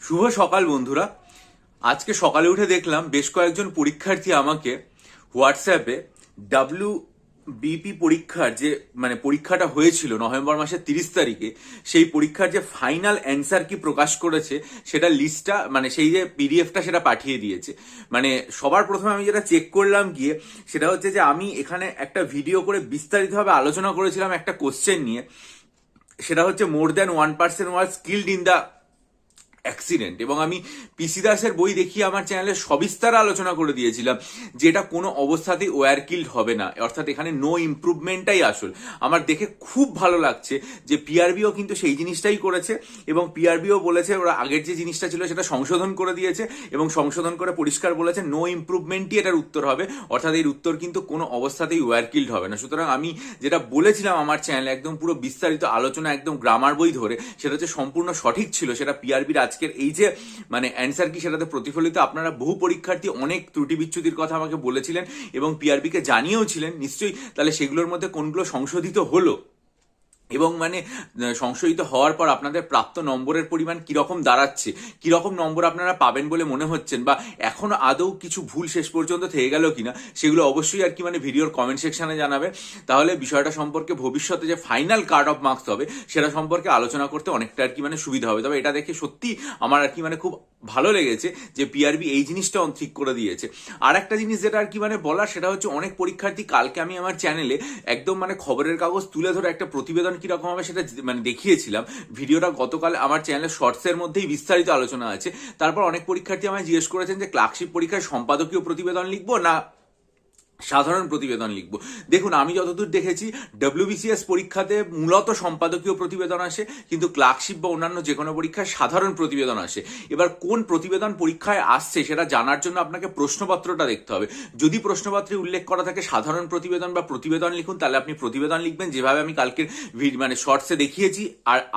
শুভ সকাল বন্ধুরা। আজকে সকালে উঠে দেখলাম বেশ কয়েকজন পরীক্ষার্থী আমাকে হোয়াটসঅ্যাপে পরীক্ষার যে পরীক্ষাটা হয়েছিল নভেম্বর মাসের 30 তারিখে, সেই পরীক্ষার যে ফাইনাল অ্যান্সার কি প্রকাশ করেছে সেটা লিস্টটা সেই যে পিডিএফটা সেটা পাঠিয়ে দিয়েছে। সবার প্রথমে আমি যেটা চেক করলাম গিয়ে, সেটা হচ্ছে যে আমি এখানে একটা ভিডিও করে বিস্তারিতভাবে আলোচনা করেছিলাম একটা কোশ্চেন নিয়ে। সেটা হচ্ছে more than 1% was skilled in the accident, এবং আমি পিসি দাসের বই দেখিয়ে আমার চ্যানেলে সবিস্তারে আলোচনা করে দিয়েছিলাম যে এটা কোনো অবস্থাতেই ওয়্যার কিল্ড হবে না, অর্থাৎ এখানে নো ইমপ্রুভমেন্টটাই আসল। আমার দেখে খুব ভালো লাগছে যে পিআরবিও কিন্তু সেই জিনিসটাই করেছে, এবং পিআরবিও বলেছে ওরা আগের যে জিনিসটা ছিল সেটা সংশোধন করে দিয়েছে, এবং সংশোধন করে পরিষ্কার বলেছে নো ইমপ্রুভমেন্টই এটার উত্তর হবে, অর্থাৎ এর উত্তর কিন্তু কোনো অবস্থাতেই ওয়্যার কিল্ড হবে না। সুতরাং আমি যেটা বলেছিলাম আমার চ্যানেলে একদম পুরো বিস্তারিত আলোচনা, একদম গ্রামার বই ধরে, সেটা হচ্ছে সম্পূর্ণ সঠিক ছিল। সেটা পিআরবির আজকের এই যে অ্যান্সার কি সেটাতে প্রতিফলিত। আপনারা বহু পরীক্ষার্থী অনেক ত্রুটি বিচ্যুতির কথা আমাকে বলেছিলেন এবং পিআরবিকে জানিয়েও ছিলেন নিশ্চয়ই। তাহলে সেগুলোর মধ্যে কোনগুলো সংশোধিত হলো এবং সংশোধিত হওয়ার পর আপনাদের প্রাপ্ত নম্বরের পরিমাণ কিরকম দাঁড়াচ্ছে, কিরকম নম্বর আপনারা পাবেন বলে মনে হচ্ছেন, বা এখনো আদৌ কিছু ভুল শেষ পর্যন্ত থেকে গেল কিনা, সেগুলো অবশ্যই ভিডিওর কমেন্ট সেকশনে জানাবে। তাহলে বিষয়টা সম্পর্কে ভবিষ্যতে যে ফাইনাল কাট অফ মার্কস হবে সেটা সম্পর্কে আলোচনা করতে অনেকটা সুবিধা হবে। তবে এটা দেখে সত্যি আমার খুব ভালো লেগেছে যে পিআরবি এই জিনিসটা ঠিক করে দিয়েছে। আর একটা জিনিস যেটা বলার, সেটা হচ্ছে অনেক পরীক্ষার্থী, কালকে আমি আমার চ্যানেলে একদম খবরের কাগজ তুলে ধরে একটা প্রতিবেদন কিরকম হবে সেটা দেখিয়েছিলাম। ভিডিওটা গতকাল আমার চ্যানেলের শর্টসের মধ্যেই বিস্তারিত আলোচনা আছে। তারপর অনেক পরীক্ষার্থী আমায় জিজ্ঞেস করেছেন যে ক্লার্কশিপ পরীক্ষায় সম্পাদকীয় প্রতিবেদন লিখবো না সাধারণ প্রতিবেদন লিখবো। দেখুন, আমি যতদূর দেখেছি ডব্লিউবিসিএস পরীক্ষাতে মূলত সম্পাদকীয় প্রতিবেদন আসে, কিন্তু ক্লার্কশিপ বা অন্যান্য যে কোনো পরীক্ষায় সাধারণ প্রতিবেদন আসে। এবার কোন প্রতিবেদন পরীক্ষায় আসছে সেটা জানার জন্য আপনাকে প্রশ্নপত্রটা দেখতে হবে। যদি প্রশ্নপত্রে উল্লেখ করা থাকে সাধারণ প্রতিবেদন বা প্রতিবেদন লিখুন, তাহলে আপনি প্রতিবেদন লিখবেন যেভাবে আমি কালকের শর্টসে দেখিয়েছি।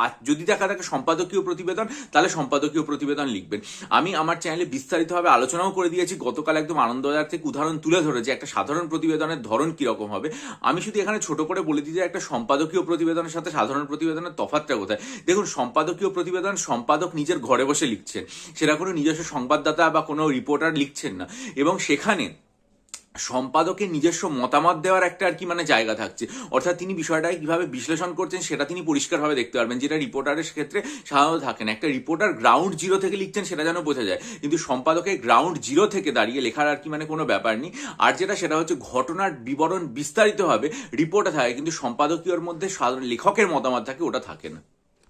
আর যদি দেখা থাকে সম্পাদকীয় প্রতিবেদন, তাহলে সম্পাদকীয় প্রতিবেদন লিখবেন। আমি আমার চ্যানেলে বিস্তারিতভাবে আলোচনাও করে দিয়েছি গতকাল, একদম আনন্দবাজার থেকে উদাহরণ তুলে ধরে যে একটা সাধারণ প্রতিবেদনের ধরন কিরকম হবে। আমি শুধু এখানে ছোট করে বলে দিই যে একটা সম্পাদকীয় প্রতিবেদনের সাথে সাধারণ প্রতিবেদনের তফাৎটা কোথায়। দেখুন, সম্পাদকীয় প্রতিবেদন সম্পাদক নিজের ঘরে বসে লিখছেন, সেটা কোনো নিজস্ব সংবাদদাতা বা কোনো রিপোর্টার লিখছেন না, এবং সেখানে সম্পাদকের নিজস্ব মতামত দেওয়ার একটা জায়গা থাকছে, অর্থাৎ তিনি বিষয়টাকে কিভাবে বিশ্লেষণ করছেন সেটা তিনি পরিষ্কারভাবে দেখতে পারবেন, যেটা রিপোর্টারের ক্ষেত্রে সাধারণত থাকে না। একটা রিপোর্টার গ্রাউন্ড জিরো থেকে লিখছেন সেটা যেন বোঝা যায়, কিন্তু সম্পাদকের গ্রাউন্ড জিরো থেকে দাঁড়িয়ে লেখার কোনো ব্যাপার নেই। আর সেটা হচ্ছে ঘটনার বিবরণ বিস্তারিতভাবে রিপোর্টে থাকে, কিন্তু সম্পাদকীয়র মধ্যে লেখকের মতামত থাকে, ওটা থাকে না।